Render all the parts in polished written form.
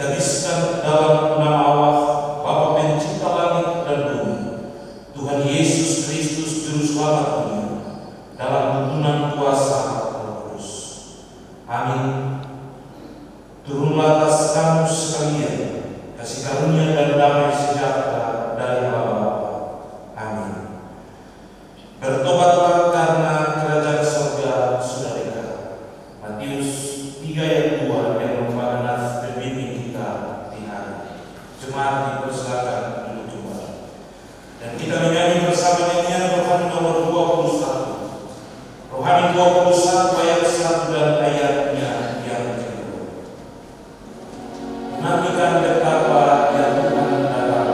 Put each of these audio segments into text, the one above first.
ditabiskan dalam nama Allah, Bapa Pencipta langit dan bumi, Tuhan Yesus Kristus Juru Selamat dunia, dalam tuntunan kuasa Roh Kudus. Amin. Turunlah atas kamu sekalian kasih karunia dan damai sejahtera dari Allah Bapa. Amin. Bertobatlah karena kerajaan surga sudah dekat. Matius 3 ayat 2 yang merupakan nas pembimbing kita di hari. Jemaat dipersilakan duduk kembali. Dan kita menyanyi bersama nyanyian rohani nomor 21. Rohani 21 ayat 1 dan ayatnya yang kedua. Nantikan betapa yang akan datang.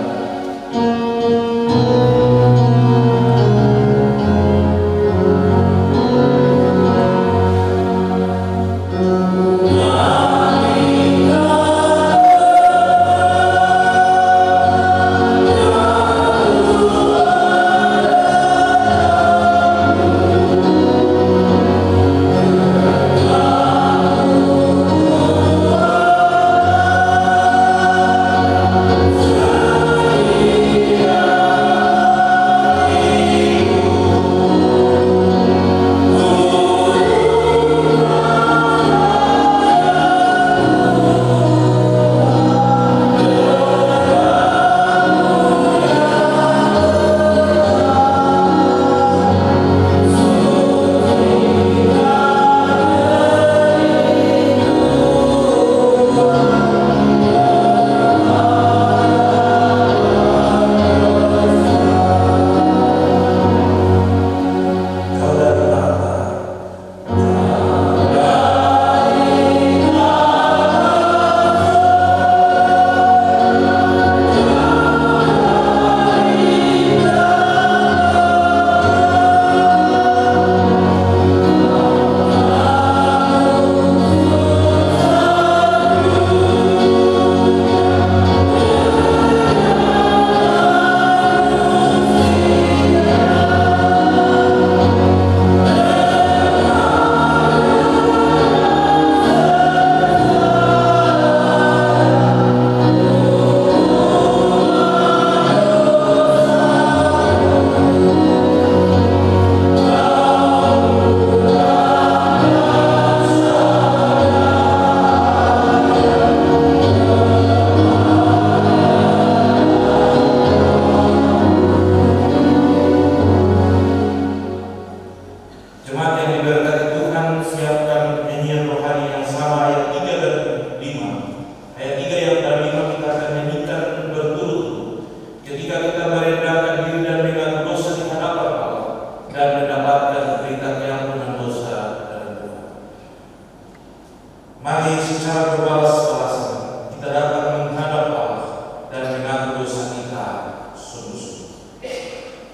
Mari secara berbalas-balasan kita datang menghadap Allah dan mengaku dosa kita sungguh-sungguh.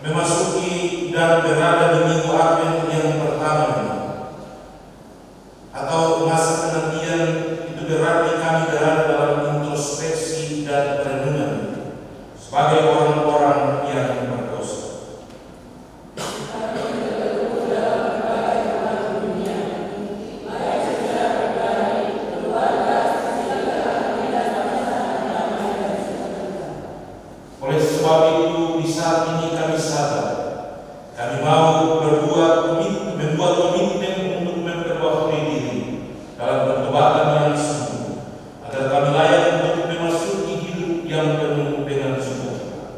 Memasuki dan berada di minggu Advent yang pertama ini, atau masa penantian, itu berarti kami berada dalam introspeksi dan perenungan sebagai orang-orang yang berdosa. Oleh sebab itu, di saat ini kami sadar, kami mau membuat komitmen untuk memperbaharui diri dalam pertobatan yang sungguh, agar kami layak untuk memasuki hidup yang penuh dengan sukacita.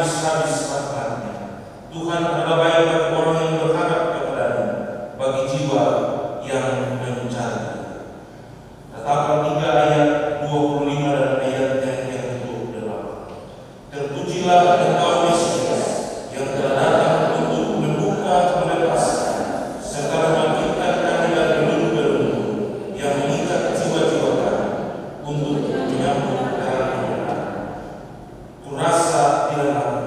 habis-habis rahmat-Nya. Tuhan adalah baik bagi orang yang berharap kepada-Nya, bagi jiwa yang mencari. Tetapi 3 ayat 25 dan ayatnya yang 28. Terpujilah Engkau Yesus yang telah datang untuk membuka, melepaskan, serta membangkitkan kami dari belenggu-belenggu yang mengikat jiwa-jiwa kami untuk menyambut terang kebenaran. Kurasa tidak aku.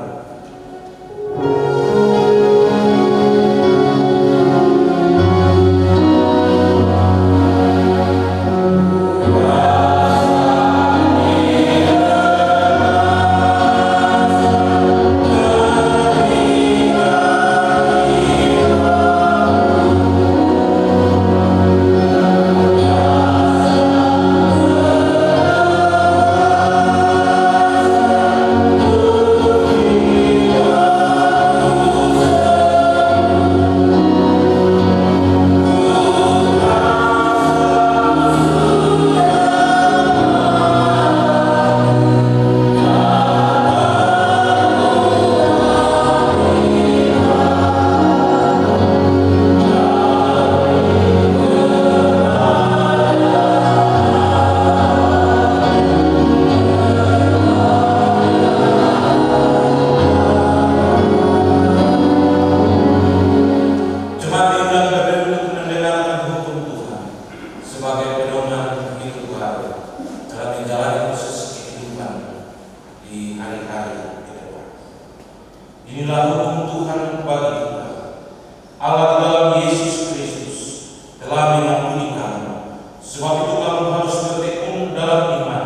Inilah hukum Tuhan bagi kita. Allah di dalam Yesus Kristus telah mengampuni kamu. Sebab itu kamu harus bertekun dalam iman,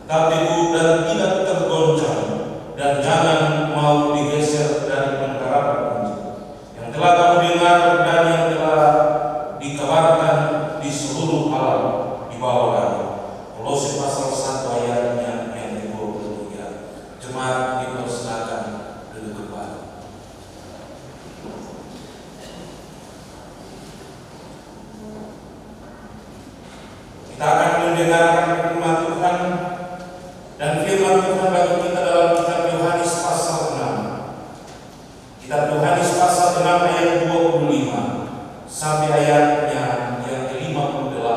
tetap teguh dan tidak tergoncang, dan jangan mau digeser dari pengharapan Injil yang telah kamu dengar dan yang telah dikabarkan di seluruh alam di bawah langit. Kolose pasal 1 ayatnya yang 23. Jemaat dipersilakan duduk kembali. Kita akan mendengarkan firman Tuhan, dan firman Tuhan bagi kita dalam kitab Yohanes pasal 6. Kitab Yohanes pasal 6 ayat 25 sampai ayatnya yang ke-58.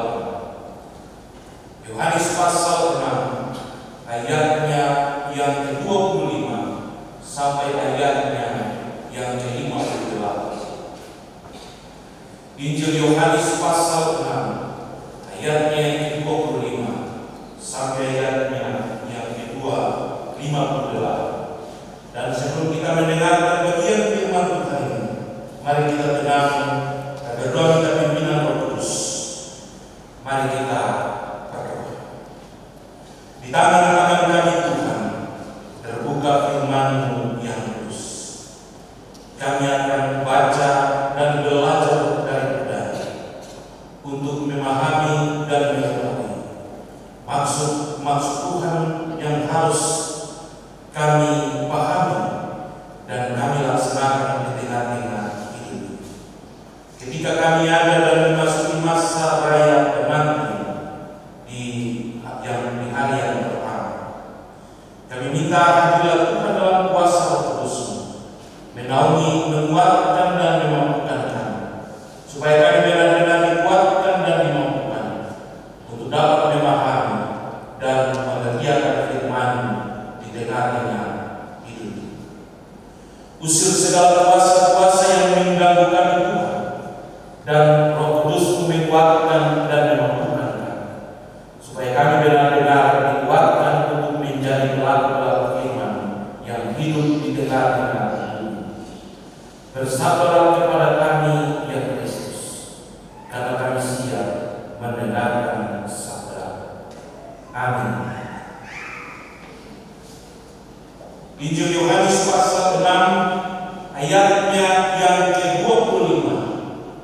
Yohanes pasal 6 ayatnya yang ke-25 sampai ayatnya yang ke-58. Injil Yohanes pasal 6 ayatnya yang ke-25 sampai ayatnya yang ke-58. Dan sebelum kita mendengarkan bagian firman Tuhan ini, mari kita tenang dan berdoa minta pimpinan Roh Kudus. Mari kita berdoa. Di tangan kami Tuhan, terbuka firman-Mu yang kudus. Kami akan baca dan belajar dari untuk memahami dan mengetahui maksud Tuhan yang harus kami pahami dan kami laksanakan di tengah-tengah hidup. Ketika kami ada dan memasuki masa raya nanti di hari yang pertama, kami minta hadirat Tuhan dalam kuasa Roh Kudus-Mu, menaungi, menguatkan dan memampukan kami, supaya kami benar-benar dikuatkan dan dimampukan untuk dapat memahami dan mengerjakan firman-Mu di tengah-tengah hidup. Usir segala kuasa-kuasa yang mengganggu kami Tuhan, dan Roh Kudus-Mu menguatkan dan memampukan kami, supaya kami benar-benar dikuatkan untuk menjadi pelaku-pelaku firman yang hidup di tengah-tengah bumi. Bersabarlah kepada kami ya Kristus, karena kami siap mendengarkan sabda. Amin. Injil Yohanes pasal 6 ayatnya yang ke-25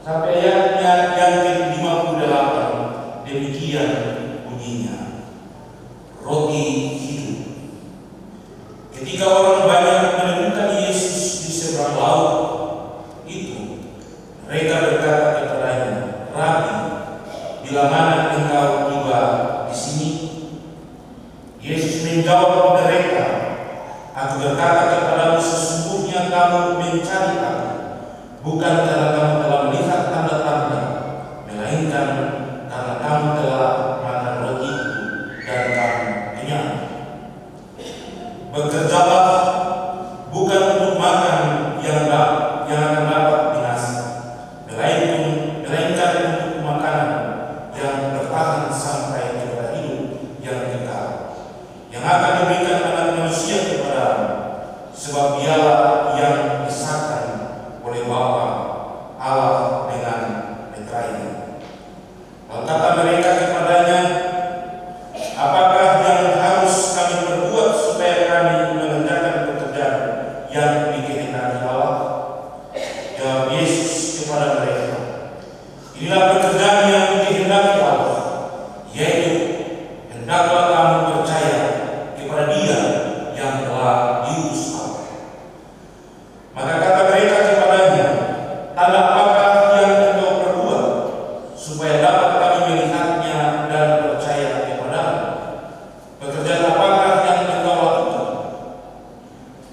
sampai ayatnya yang ke-58. Demikian bunyinya. Roti hidup. Ketika orang banyak menemukan Yesus di seberang laut itu, mereka berkata kepadanya, "Rabi, bila mana engkau tiba di sini?" Yesus menjawab mereka, "Aku berkata berkata kepadamu, sesungguhnya kamu mencari aku, bukan karena kamu telah melihat tanda-tanda, melainkan karena kamu telah makan roti itu dan kamu kenyang. Bekerjalah bukan untuk makan yang akan dapat binasa, melainkan untuk makanan yang bertahan sampai kepada hidup yang kekal, yang akan diberikan Anak Manusia kepadamu, sebab Dialah yang disahkan oleh Bapa Allah dengan meterainya. Lalu kata mereka kepadanya, apakah yang harus kami perbuat supaya kami mengerjakan pekerjaan yang dikehendaki Allah? Jawab Yesus kepada mereka, inilah pekerjaan yang dikehendaki Allah, yaitu hendaklah kamu percaya kepada Dia yang telah diutus Allah. Maka kata mereka kepadanya, tanda apakah yang engkau perbuat supaya dapat kami melihatnya dan percaya kepadamu? Pekerjaan apakah yang engkau lakukan?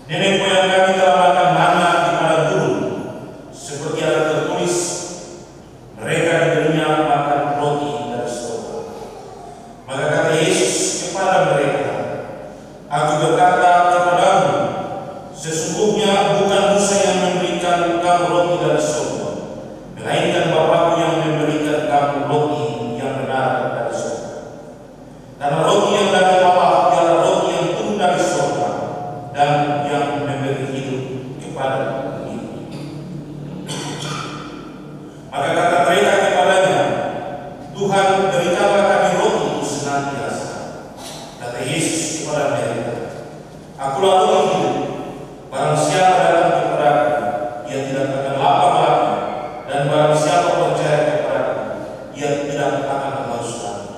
Nenek moyang kami telah makan mana di padang gurun, seperti ada tertulis, mereka diberinya makan roti dari surga. Maka kata Yesus kepada mereka, aku berkata kepadamu, sesungguhnya bukan Musa yang memberikan kamu roti dari surga, melainkan Bapa-Ku yang memberikan kamu roti yang benar dari surga. Karena roti yang dari Allah ialah roti yang turun dari surga dan yang memberi hidup kepada dunia. Maka kata mereka kepadanya, Tuhan, berikanlah kami roti itu senantiasa. Kata Yesus kepada mereka, Akulah roti hidup. Barang siapa datang kepadaku, ia tidak akan lapar lagi, dan barang siapa percaya kepadaku, ia tidak akan haus lagi.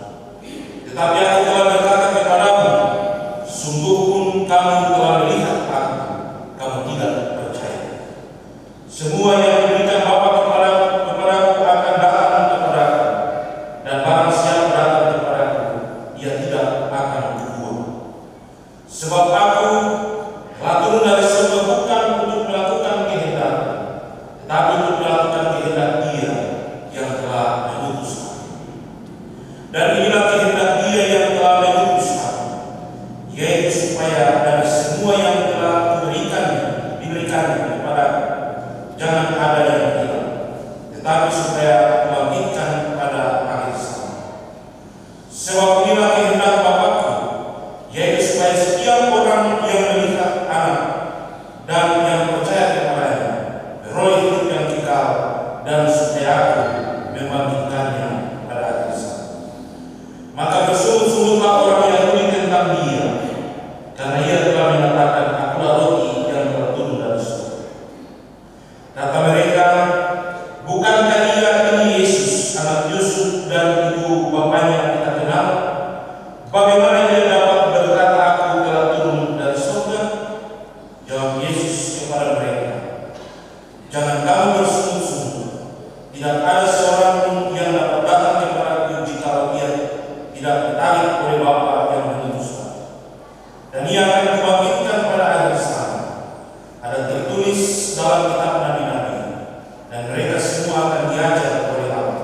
Tetapi aku telah berkata kepadamu, sungguh pun kamu telah melihat aku, kamu tidak percaya. Semua yang diberikan Bapa kepadaku akan datang kepadaku, dan barang siapa datang kepadaku, ia tidak akan kubuang. Sebab aku telah turun dari surga bukan untuk melakukan kehendak, tetapi untuk melakukan kehendak Dia yang telah mengutus aku. Dan inilah kehendak Dia yang telah mengutus aku, yaitu supaya dari semua yang telah diberikan kepadaku, jangan ada yang hilang, tetapi supaya membangkitkan pada akhir zaman. Sebab inilah kehendak Bapa-Ku, yaitu supaya setiap orang yang melihat Anak dan yang percaya kepadanya beroleh hidup yang kekal, dan supaya Aku membangkitkannya pada akhir zaman. Maka bersungut-sungutlah orang Yahudi tentang Dia, karena Ia telah mengatakan, Akulah roti yang telah turun dari surga. Kata mereka, bukankah Ia ini Yesus, anak Yusuf dan ibu bapaknya kita kenal? Bagaimana Ia dapat berkata, Aku telah turun dari surga? Jawab Yesus kepada mereka, jangan kamu bersungut-sungut. Tidak ada seorang pun yang dapat datang kepadaku jikalau ia tidak ditarik oleh Bapa yang mengutus Aku. Dan Ia akan kubangkitkan pada akhir zaman. Ada tertulis dalam kitab nabi-nabi, dan mereka semua akan diajar oleh Allah.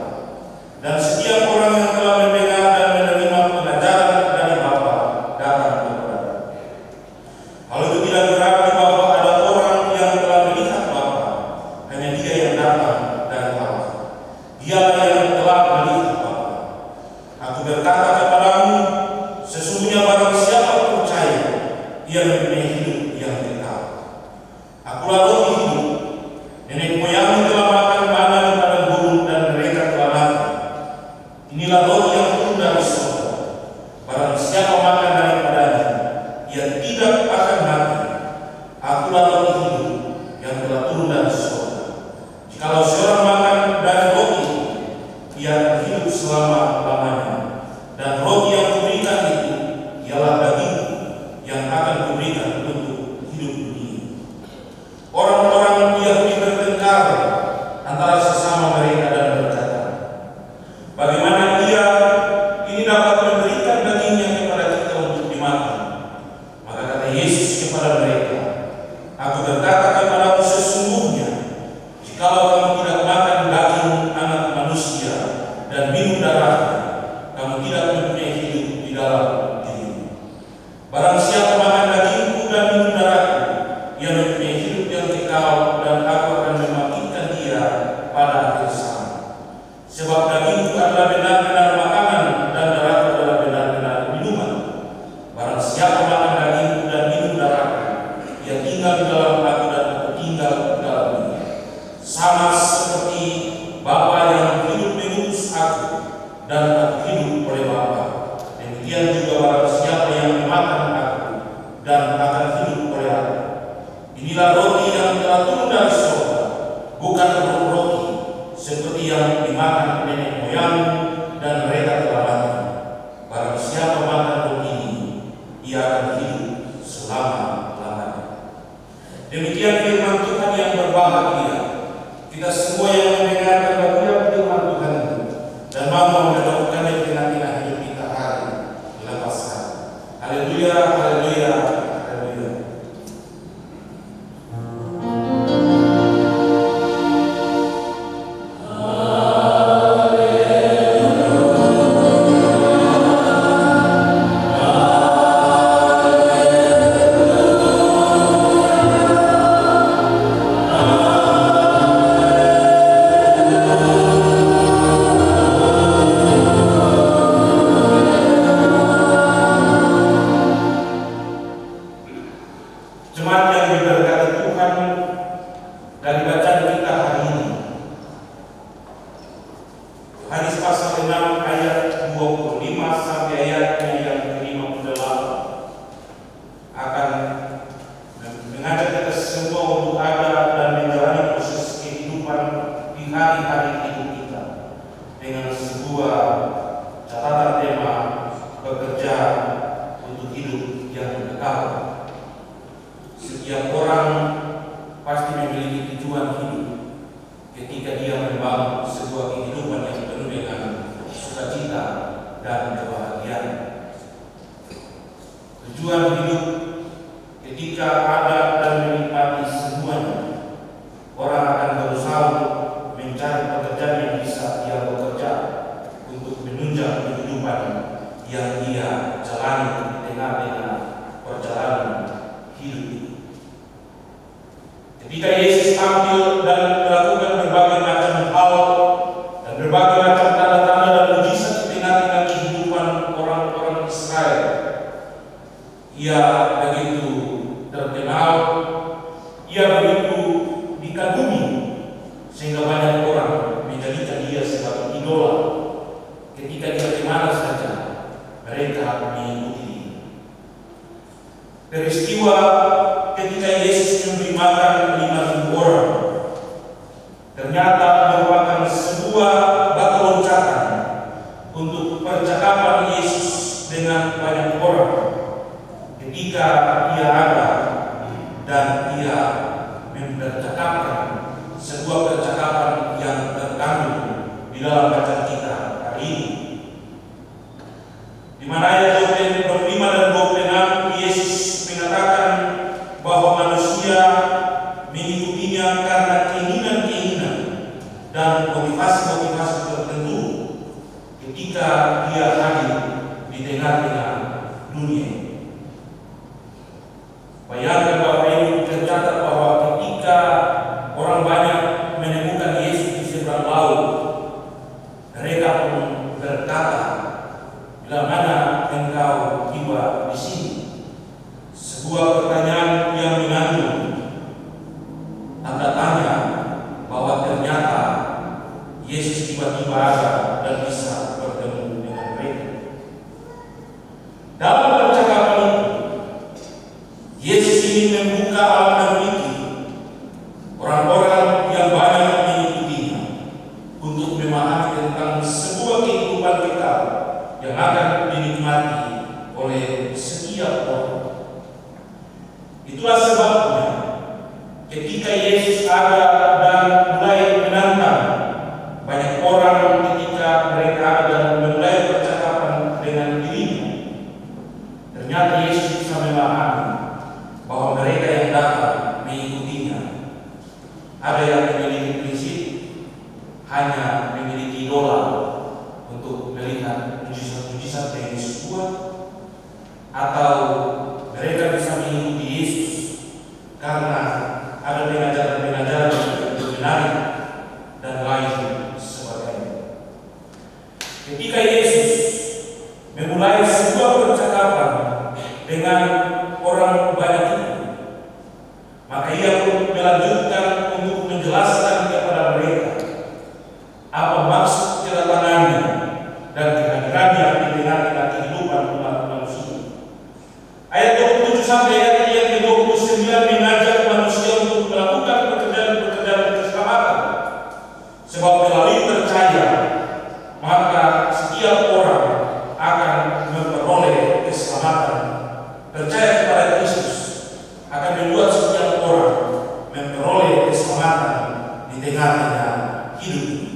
Dan setiap orang yang telah mendengar dan menerima pengajaran dari Bapa datang kepada-Ku. Hal itu tidak berarti bahwa ada orang yang telah melihat Bapa, hanya Dia yang datang dari Allah. Dialah yang telah melihat Bapa. Aku berkata kepadamu, sesungguhnya barang siapa percaya, ia mempunyai hidup yang kekal. Akulah roti hidup. Nenek moyangmu telah makan mana di padang gurun, dan mereka telah mati. Inilah roti yang turun dari surga. Barang siapa makan daripadanya, ia tidak akan mati. Akulah roti hidup yang telah turun dari surga. Jikalau seorang makan dari roti, ia akan hidup selama-lamanya. Dan roti yang kuberikan itu ialah daging yang akan kuberikan untuk hidup dunia. Orang-orang Yahudi bertengkar antara sesama mereka dan berkata, bagaimana Ia ini dapat memberikan dagingnya kepada kita untuk dimakan? Maka kata Yesus kepada mereka, sama seperti Bapa yang hidup mengutus aku dan aku hidup oleh Bapa. Demikian juga barang siapa yang memakan aku dan akan hidup oleh aku. Inilah roti yang telah turun dari surga, bukan roti seperti yang dimakan nenek moyang dan mereka telah mati. Barang siapa makan roti ini, ia akan hidup selama-lamanya. Demikian firman Tuhan yang berbahagia. Kita semua yang mendengarkan bagian firman Tuhan itu dan mau melakukannya di tengah-tengah hidup kita hari lepas hari. Haleluya, haleluya, haleluya. Jemaat yang diberkati Tuhan, dari bacaan kita hari ini, Yohanes pasal 6 ayat 25 sampai ayatnya yang ke-58 akan mengajak kita semua untuk ada dan menjalani proses kehidupan di hari-hari hidup kita dengan sebuah catatan tema bekerja untuk hidup yang kekal. Setiap orang pasti memiliki tujuan hidup ketika dia membangun sebuah kehidupan yang penuh dengan sukacita dan kebahagiaan. Tujuan hidup ketika ada dan menikmati semuanya, orang akan berusaha mencari pekerjaan yang bisa dia bekerja untuk menunjang kehidupan yang dia jalani di tengah-tengah perjalanan hidup ini. Ketika Yesus tampil dan melakukan berbagai macam hal dan berbagai macam tanda-tanda dan mujizat di tengah-tengah kehidupan orang-orang Israel, ia begitu terkenal, ia begitu dikagumi sehingga banyak orang menjadikan dia sebagai idola. Ketika dia kemana saja, mereka mengikuti dia. Peristiwa ketika Yesus memberi makan 5.000 orang ternyata merupakan sebuah batu loncatan untuk percakapan Yesus dengan banyak orang ketika ia ada dan ia mempercakapkan sebuah percakapan yang terkandung di dalam bacaan kita hari ini, di mana ayat 25 dan 26 Yesus mengatakan bahwa manusia mengikutinya karena keinginan-keinginan dan motivasi-motivasi tertentu ketika dia hadir di tengah-tengah dunia. Bayangkan bahwa ini tercatat bahwa ketika orang banyak menemukan Yesus di seberang laut, mereka pun berkata, "Bila mana engkau tiba di sini?" Sebuah pertanyaan yang mengandung tanda tanya bahwa ternyata Yesus tiba-tiba ada dan bisa bertemu dengan mereka. Dalam percakapan itu, Yesus ingin membuka alam memiliki orang-orang yang banyak mengikutinya untuk memahami tentang sebuah kehidupan kekal yang akan dinikmati oleh setiap orang. Itulah sebabnya ketika Yesus ada dan mulai menantang banyak orang ketika mereka ada dan memulai percakapan dengan dirinya, ternyata Yesus bisa memahami bahwa mereka yang datang mengikutinya ada yang memiliki prinsip, hanya memiliki idola untuk melihat mujizat-mujizat yang Yesus buat, atau mereka bisa mengikuti Yesus karena ada pengajaran-pengajaran yang menarik dan lain sebagainya. Ketika Yesus memulai sebuah percakapan dengan orang banyak itu, maka ia pun melanjutkan untuk menjelaskan kepada keselamatan di tengah-tengah hidup ini.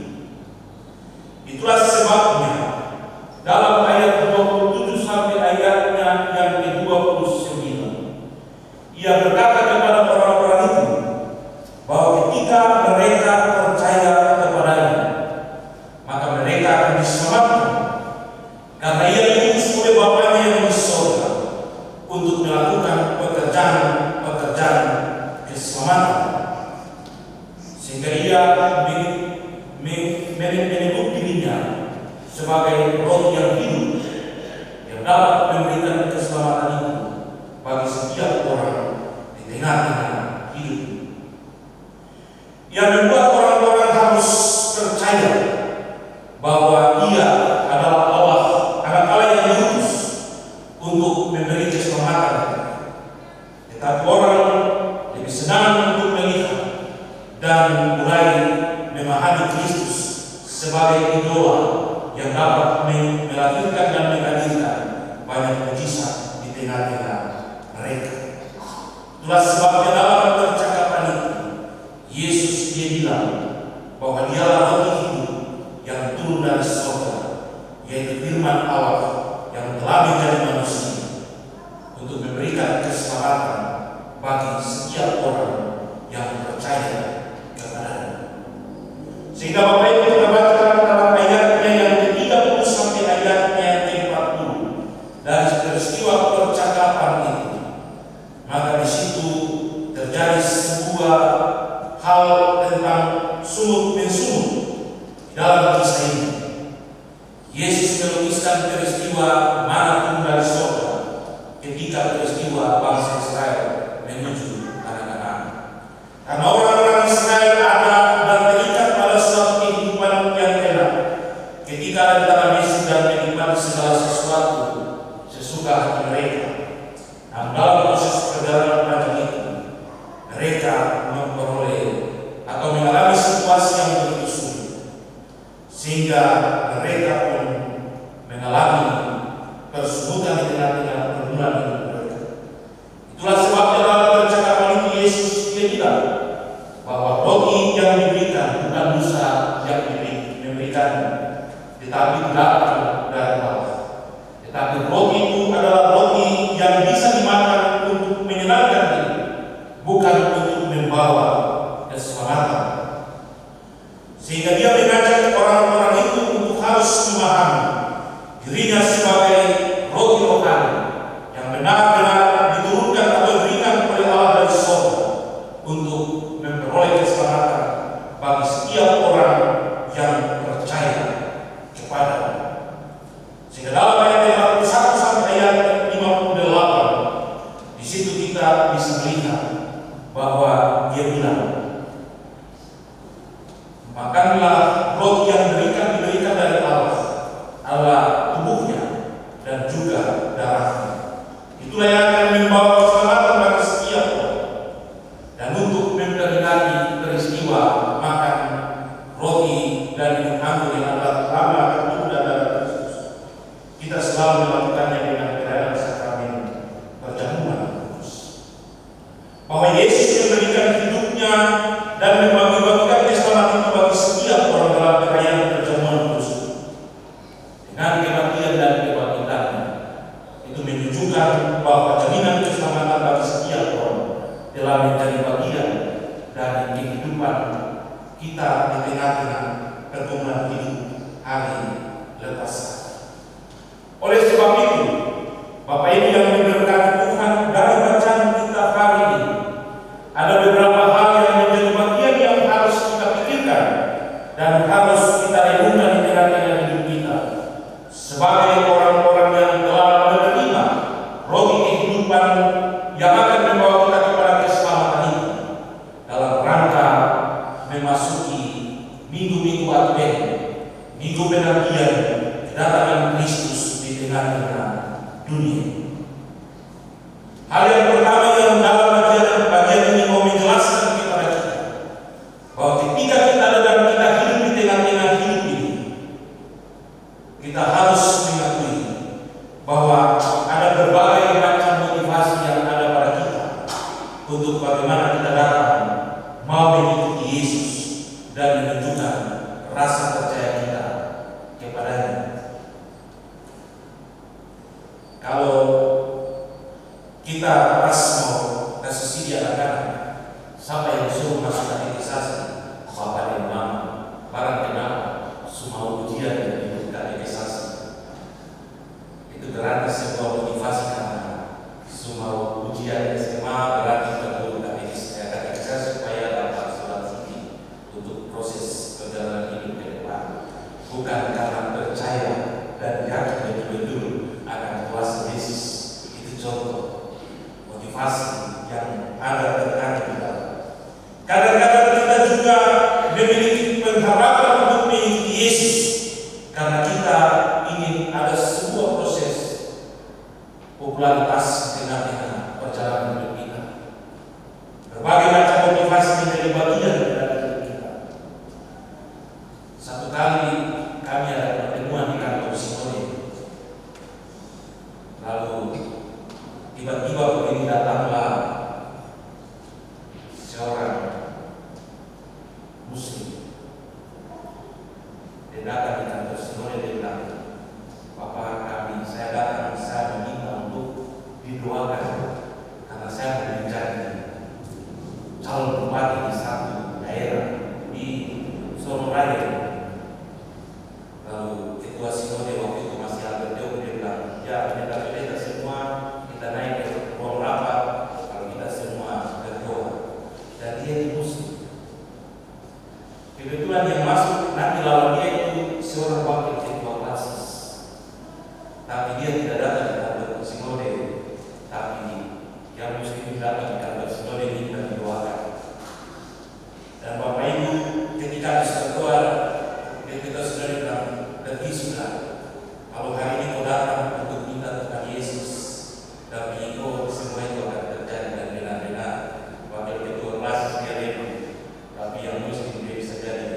Itulah sebabnya dalam ayat 27 sampai ayatnya yang ke-29, ia berkata kepada orang-orang itu bahwa ketika mereka percaya kepadanya, maka mereka akan diselamatkan, karena ia diutus oleh Bapanya yang di surga untuk melakukan pekerjaan keselamatan, sehingga ia menyebut dirinya sebagai Roh yang hidup yang dapat memberikan keselamatan itu bagi setiap orang di tengah-tengah hidup. Yang membuat orang-orang harus percaya bahwa Ia adalah anak Allah yang diutus untuk memberi keselamatan. Tetapi orang lebih senang untuk melihat dan mulai memahami Kristus sebagai idola yang dapat melahirkan dan menghadirkan banyak mujizat di tengah-tengah mereka. Itulah sebabnya dalam percakapan itu Yesus dia bilang bahwa Dialah Roh hidup yang turun dari surga, yaitu firman Allah yang telah menjadi manusia untuk memberikan keselamatan bagi setiap orang yang percaya kepadanya. Sehingga Bapak Ibu kita bacakan dalam ayatnya yang ke-30 sampai ayatnya yang ke-40 dari peristiwa percakapan itu, maka di situ terjadi sebuah hal tentang sumut-mensumut dalam kisah ini. Yesus melukiskan peristiwa mana turun dari surga ketika peristiwa bangsa Israel menuju Kanaan. Karena orang-orang Israel ada dan terikat pada suatu kehidupan yang enak ketika ada di tanah Mesir dan menikmati segala sesuatu sesuka hati mereka. Dan dalam proses perjalanan panjang itu, mereka memperoleh atau mengalami situasi yang begitu sulit, sehingga mereka pun mengalami kesulitan di tengah-tengah pergumulan hidup mereka. Itulah sebabnya dalam percakapan itu Yesus dia bilang bahwa roti yang diberikan bukan Musa yang memberikan, tetapi datang dari Allah. Tetapi roti itu adalah roti yang bisa dimakan untuk menyenangkan diri, bukan untuk membawa keselamatan. Sehingga dia mengajak orang-orang itu untuk harus memahami dirinya sebagai roti rohani yang benar-benar diturunkan atau diberikan oleh Allah dari surga untuk memperoleh keselamatan bagi setiap orang yang percaya kepada-Nya. Sehingga dalam ayat 51 sampai ayat 58, di situ kita bisa melihat bahwa dia bilang, makanlah roti yang diberikan dari Allah tubuhnya dan juga darahnya. Itulah yang akan membawa keselamatan bagi setiap orang. Dan untuk memperingati peristiwa makan roti dan minum anggur yang adalah lama tubuh dan darah Kristus, kita selalu melakukannya dengan perayaan sakramen perjamuan kudus. Bahwa Yesus memberikan hidupnya dan membagi-bagikan keselamatan itu bagi setiap orang dalam perayaan perjamuan kudus. Dengan kematian dan kebangkitannya, itu menunjukkan bahwa jaminan keselamatan bagi setiap orang telah menjadi bagian dari kehidupan kita di tengah-tengah pergumulan hidup hari lepas. Oleh sebab itu, Bapak Ibu yang diberkati Tuhan, dari bacaan kita hari ini ada beberapa hal yang menjadi bagian yang harus kita pikirkan dan harus kita renungkan di tengah-tengah hidup kita sebagai orang-orang yang telah menerima roti kehidupan yang akan membawa kita kepada keselamatan itu dalam rangka memasuki minggu-minggu Advent, minggu penantian kedatangan Kristus di tengah-tengah dunia. Hal yang pertama yang dalam bagian ini mau menjelaskan kepada kita bahwa ketika kita ada dan kita hidup di tengah-tengah hidup ini, kita harus mengakui bahwa ada berbagai macam motivasi yang ada pada kita untuk bagaimana kita datang mau mengikuti Yesus dan menunjukkan rasa percaya kita kepadanya. Kalau kita pas mau kasih sidi anak-anak, siapa yang suruh masuk katekisasi? Bapak dan mama. Barang kenapa? Semua ujian yang katekisasi. Itu berarti sebuah motivasi karena semua ujian SMA berarti perlu katekisasi supaya dapat surat sidi untuk proses perjalanan hidup ke depan. Bukan karena percaya dan yakin betul-betul akan kuasa Yesus. Itu contoh motivasi yang ada terkait di dalam. Kadang-kadang kita juga memiliki pengharapan untuk mengikuti Yesus karena kita ingin ada sebuah proses popularitas di tengah perjalanan hidup kita. Berbagai macam motivasi menjadi bagian dari hidup kita. Satu kali kami ada pertemuan di kantor Sinode. Lalu tiba-tiba begini datanglah seorang Muslim. Dia datang di kantor Sinode, dia bilang, Bapak kami, saya datang, saya meminta untuk didoakan karena saya menjadi calon bupati di satu daerah di Sororaya. Lalu ketua Sinode waktu itu masih ada, dia bilang, ya pendeta-pendeta semua kita naik ke ruang rapat kalau kita semua berdoa. Dan dia di Muslim. Kebetulan yang masuk nanti lawan dia itu seorang wakil ketua klasis. Tapi dia tidak datang di kantor Sinode, tapi yang Muslim datang di kantor Sinode ini dan didoakan. Dan Bapak Ibu ketika berdoa, kita sudah bilang, pergi sudah. Kalau hari ini kau datang untuk minta tentang Yesus dan mengikut, semua itu akan terjadi dan benar-benar wakil ketua klasis dia lebih. Tapi yang Muslim dia bisa jadi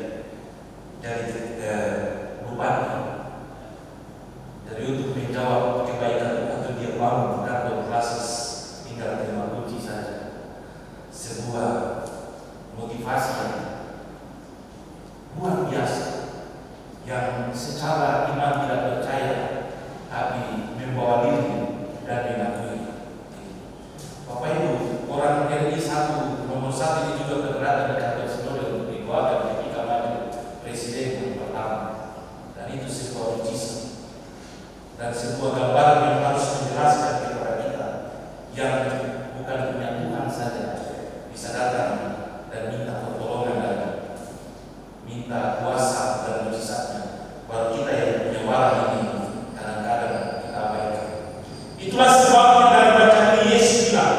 bupati. Jadi untuk menjawab kebaikan itu dia bangun kantor klasis tinggal terima kunci saja. Sebuah motivasi yang luar biasa yang secara iman tidak percaya tapi membawa diri dan mengakui. Bapak Ibu, orang RI nomor 1 ini juga berada di kantor Sinode untuk didoakan ketika maju presiden yang pertama. Dan itu sebuah mujizat dan sebuah gambaran yang harus menjelaskan kepada kita yang bukan punya Tuhan saja bisa datang dan minta pertolongan dan minta kuasa dan mujizatnya. Baru kita yang punya walau ini kadang-kadang kita abaikan. Itulah sebabnya dari bacaan Yesus bilang,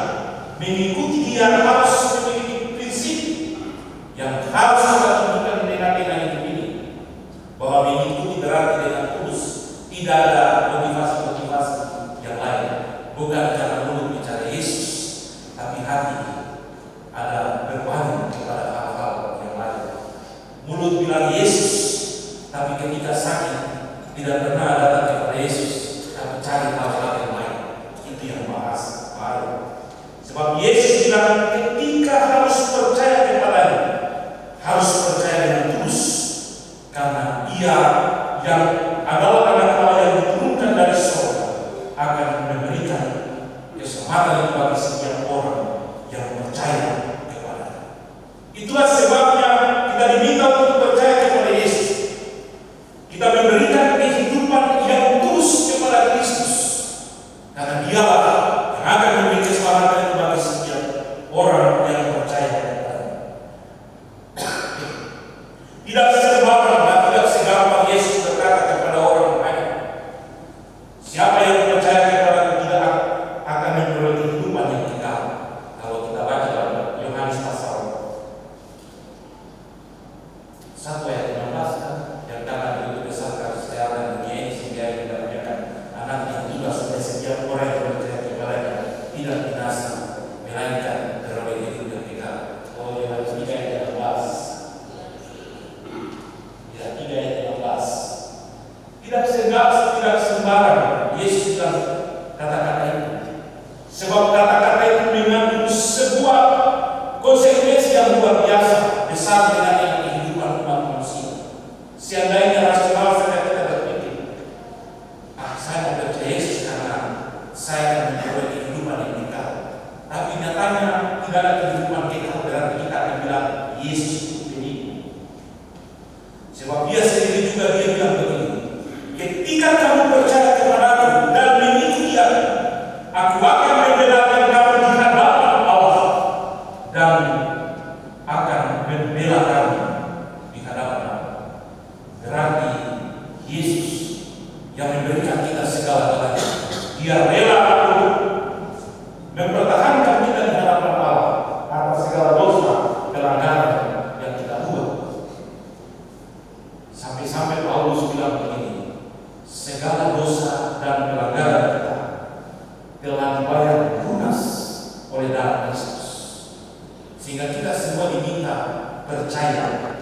mengikuti dia harus memiliki prinsip yang harus kita tunjukkan di tengah-tengah hidup ini. Bahwa mengikuti berarti dengan tulus, tidak ada motivasi-motivasi yang lain. Bukan karena mulut bicara Yesus, tapi hati ada berpaling kepada hal-hal yang lain. Mulut bilang Yesus, tapi ketika sakit tidak pernah datang kepada Yesus, tapi cari hal-hal yang lain. Itu yang bahas baru. Sebab Yesus bilang ketika harus percaya kepadanya, harus percaya dengan tulus, karena Ia yang adalah anak Allah yang diturunkan dari surga akan memberikan keselamatan bagi setiap orang yang percaya kepadanya. Itulah sebabnya kita diminta untuk percaya kepada Yesus. Kita memberikan kehidupan yang tulus kepada Kristus, karena Dialah yang akan memberi keselamatan bagi setiap orang yang percaya kepadanya. Tidak sembarang dan tidak segampang Yesus berkata kepada orang lain, siapa yang percaya kepada-Ku tidak akan memperoleh kehidupan yang kekal. Kalau kita baca dalam Yohanes pasal 1 ayat 16 kan, yang kata begitu besar kasih sayang dunia ini sehingga Ia mengaruniakan anaknya juga supaya setiap orang yang percaya kepadanya tidak binasa melainkan beroleh hidup yang kekal. Oh, Yohanes 3 ayat 16. luar biasa besar dengan kehidupan umat manusia. Seandainya rasional saja kita berpikir, saya mau percaya Yesus karena saya akan memperoleh kehidupan yang kekal. Tapi nyatanya tidak ada kehidupan kekal berarti kita akan bilang Yesus itu penipu. Sebab dia sendiri juga dia bilang begini, ketika kamu percaya kepada Aku dan mengikuti Aku akan membedakan kamu di hadapan Allah dan akan membela kamu di hadapan Allah. Berarti Yesus yang memberikan kita segala-galanya. Dia rela mempertahankan kita di hadapan Allah atas segala dosa pelanggaran yang kita buat. Sampai-sampai Paulus bilang begini, segala dosa dan pelanggaran kita telah dibayar lunas oleh darah Kristus, sehingga kita semua diminta percaya.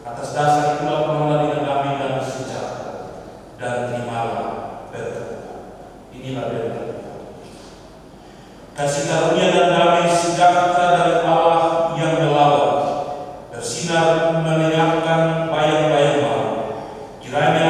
Atas dasar itulah pengenalan dengan damai dan sejahtera, dan terimalah berkat. Inilah berkat. Kasih karunia dan damai sejahtera dari Allah yang melawat bersinar melenyapkan bayang-bayang malam. Kiranya